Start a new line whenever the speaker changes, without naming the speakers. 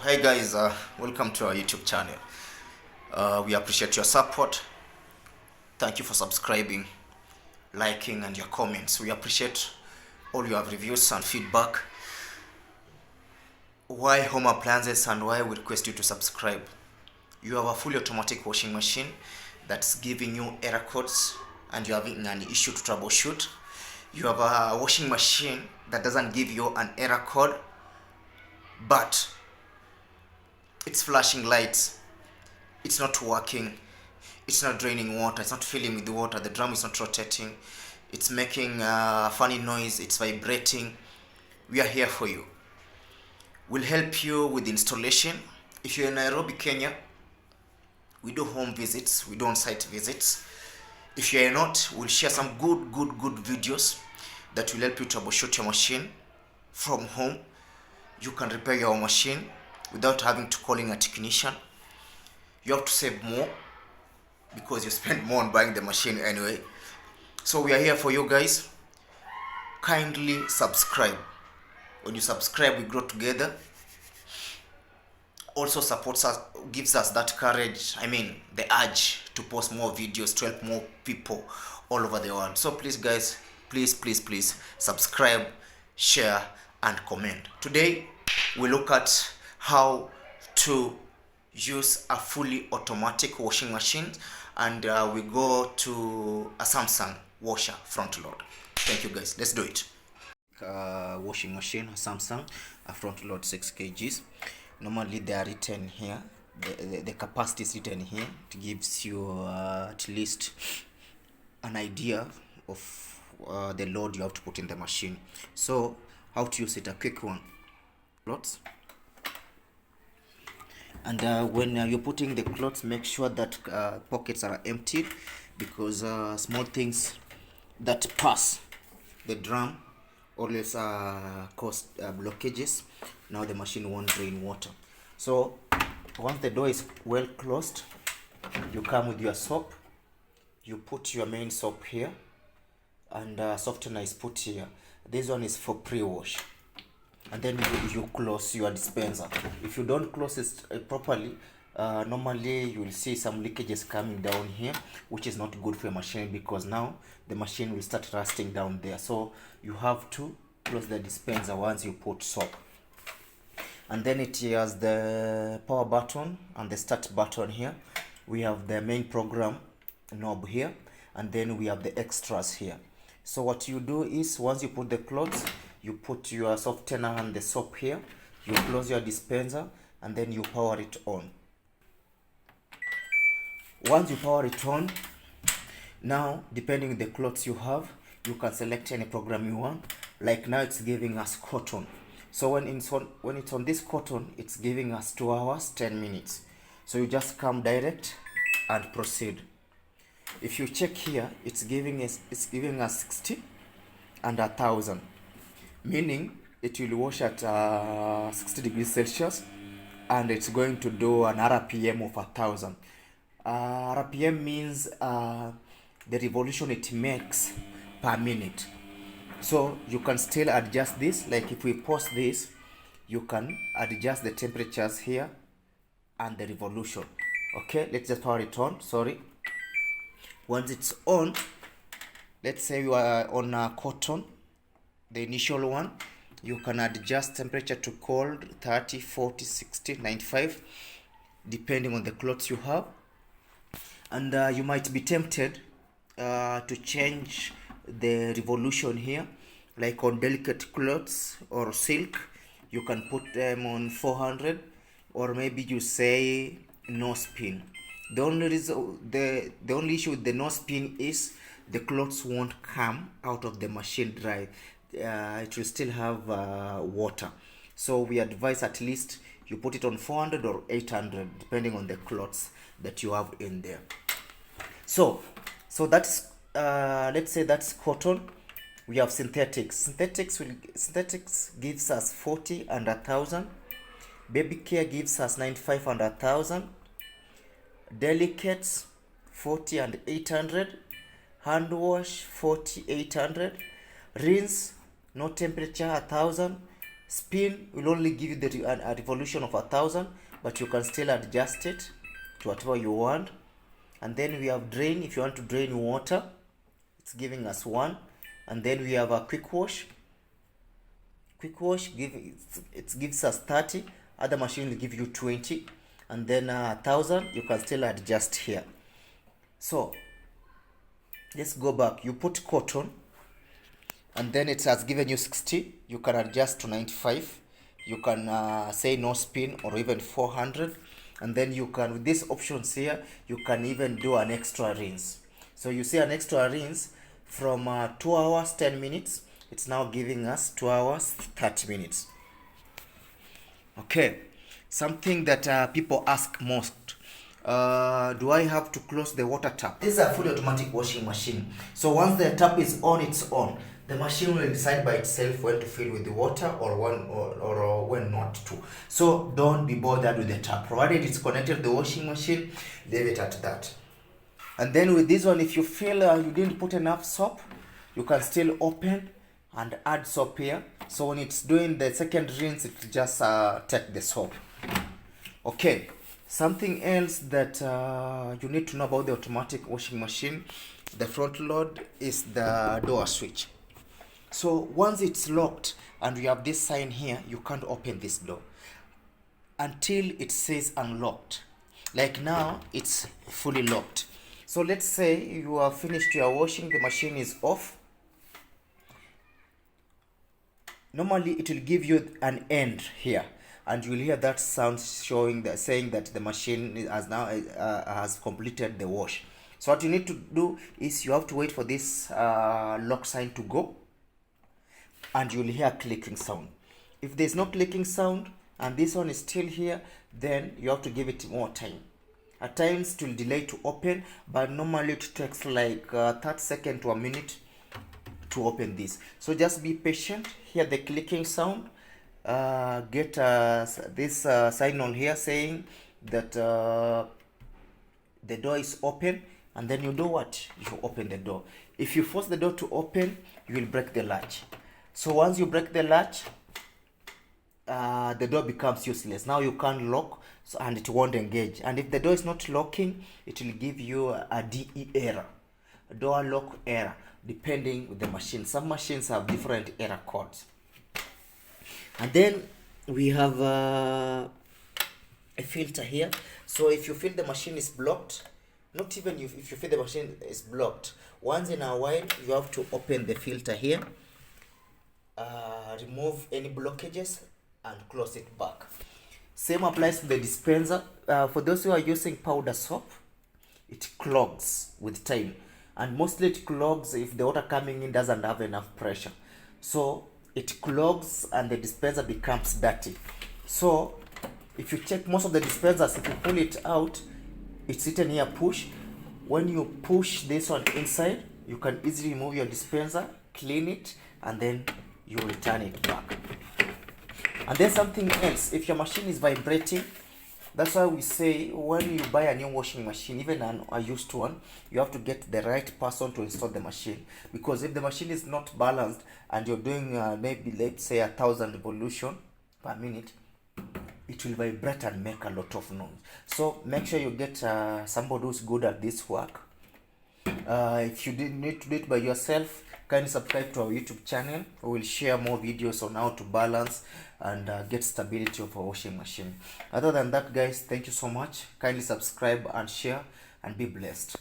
Hey guys, welcome to our YouTube channel. We appreciate your support. Thank you for subscribing, liking, and your comments. We appreciate all your reviews and feedback. Why home appliances and why we request you to subscribe? You have a fully automatic washing machine that's giving you error codes and you're having an issue to troubleshoot. You have a washing machine that doesn't give you an error code, but it's flashing lights, it's not working, it's not draining water, it's not filling with the water, the drum is not rotating, it's making a funny noise, it's vibrating. We are here for you. We'll help you with the installation. If you're in Nairobi, Kenya, we do home visits, we do on-site visits. If you're not, we'll share some good videos that will help you troubleshoot your machine from home. You can repair your machine without having to call in a technician. You have to save more because you spend more on buying the machine anyway. So we are here for you guys. Kindly subscribe. When you subscribe, we grow together. Also supports us, gives us that courage, the urge to post more videos to help more people all over the world. So please guys, please subscribe, share, and comment. Today we look at how to use a fully automatic washing machine, and we go to a Samsung washer front load. Thank you guys, let's do it. Washing machine, a Samsung, a front load 6 kgs. Normally they are written here, the capacity is written here. It gives you at least an idea of the load you have to put in the machine. So how to use it, a quick one. Clothes. And when you're putting the clothes, make sure that pockets are emptied, because small things that pass the drum always cause blockages. Now the machine won't drain water. So once the door is well closed, you come with your soap. You put your main soap here, and softener is put here. This one is for pre-wash. And then you close your dispenser. If you don't close it properly, normally you will see some leakages coming down here, which is not good for your machine, because now the machine will start rusting down there. So you have to close the dispenser once you put soap. And then it has the power button and the start button here. We have the main program knob here, and then we have the extras here. So what you do is, once you put the clothes, you put your softener and the soap here, you close your dispenser, and then you power it on. Once you power it on, now depending on the clothes you have, you can select any program you want. Like now it's giving us cotton. So when it's on this cotton, it's giving us 2 hours 10 minutes. So you just come direct and proceed. If you check here, it's giving us 60 and 1,000, meaning it will wash at 60 degrees Celsius, and it's going to do an RPM of 1,000. RPM means the revolution it makes per minute. So you can still adjust this. Like if we pause this, you can adjust the temperatures here and the revolution. Okay, let's just power it on. Once it's on, let's say you are on a cotton, the initial one, you can adjust temperature to cold, 30, 40, 60, 95, depending on the clothes you have. And you might be tempted to change the revolution here. Like on delicate clothes or silk, you can put them on 400, or maybe you say no spin. The only issue with the no spin is the clothes won't come out of the machine dry. It will still have water. So we advise at least you put it on 400 or 800, depending on the clothes that you have in there. So that's let's say that's cotton. We have synthetics. Synthetics gives us 40 and 1,000. Baby care gives us 95 and 1,000. Delicates 40 and 800. Hand wash 40, 800. Rinse, no temperature, 1,000. Spin will only give you a revolution of 1,000, but you can still adjust it to whatever you want. And then we have drain. If you want to drain water, it's giving us 1. And then we have a quick wash. Quick wash it gives us 30. Other machine will give you 20. And then 1,000 you can still adjust here. So let's go back. You put cotton, and then it has given you 60. You can adjust to 95. You can say no spin or even 400. And then you can, with these options here, you can even do an extra rinse. So you see an extra rinse from 2 hours 10 minutes, it's now giving us 2 hours 30 minutes. Okay, something that people ask most, do I have to close the water tap? This is a fully automatic washing machine. So once the tap is on its own, the machine will decide by itself when to fill with the water or when not to. So don't be bothered with the tap. Provided it's connected to the washing machine, leave it at that. And then with this one, if you feel you didn't put enough soap, you can still open and add soap here. So when it's doing the second rinse, it will just take the soap. Okay, something else that you need to know about the automatic washing machine, the front load, is the door switch. So once it's locked and we have this sign here, you can't open this door until it says unlocked. Like now, it's fully locked. So let's say you are finished your washing, the machine is off. Normally it will give you an end here, and you will hear that sound saying that the machine has completed the wash. So what you need to do is you have to wait for this lock sign to go, and you will hear a clicking sound. If there's no clicking sound and this one is still here, then you have to give it more time. At times it will delay to open, but normally it takes like 30 seconds to a minute to open this. So just be patient. Hear the clicking sound. Get this signal here saying that the door is open, and then you do what? You open the door. If you force the door to open, you will break the latch. So once you break the latch, the door becomes useless. Now you can't lock, and it won't engage. And if the door is not locking, it will give you a DE error, a door lock error, depending with the machine. Some machines have different error codes. And then we have a filter here. So if you feel the machine is blocked, not even if you feel the machine is blocked, once in a while you have to open the filter here, remove any blockages and close it back. Same applies to the dispenser. For those who are using powder soap, it clogs with time, and mostly it clogs if the water coming in doesn't have enough pressure. So it clogs and the dispenser becomes dirty. So if you check most of the dispensers, if you pull it out, it's written here push. When you push this one inside, you can easily remove your dispenser, clean it, and then you return it back. And then something else, if your machine is vibrating, that's why we say when you buy a new washing machine, even a used one, you have to get the right person to install the machine. Because if the machine is not balanced and you're doing maybe let's say 1,000 revolution per minute, it will vibrate and make a lot of noise. So make sure you get somebody who's good at this work. If you didn't need to do it by yourself, kindly subscribe to our YouTube channel. We will share more videos on how to balance and get stability of a washing machine. Other than that, guys, thank you so much. Kindly subscribe and share, and be blessed.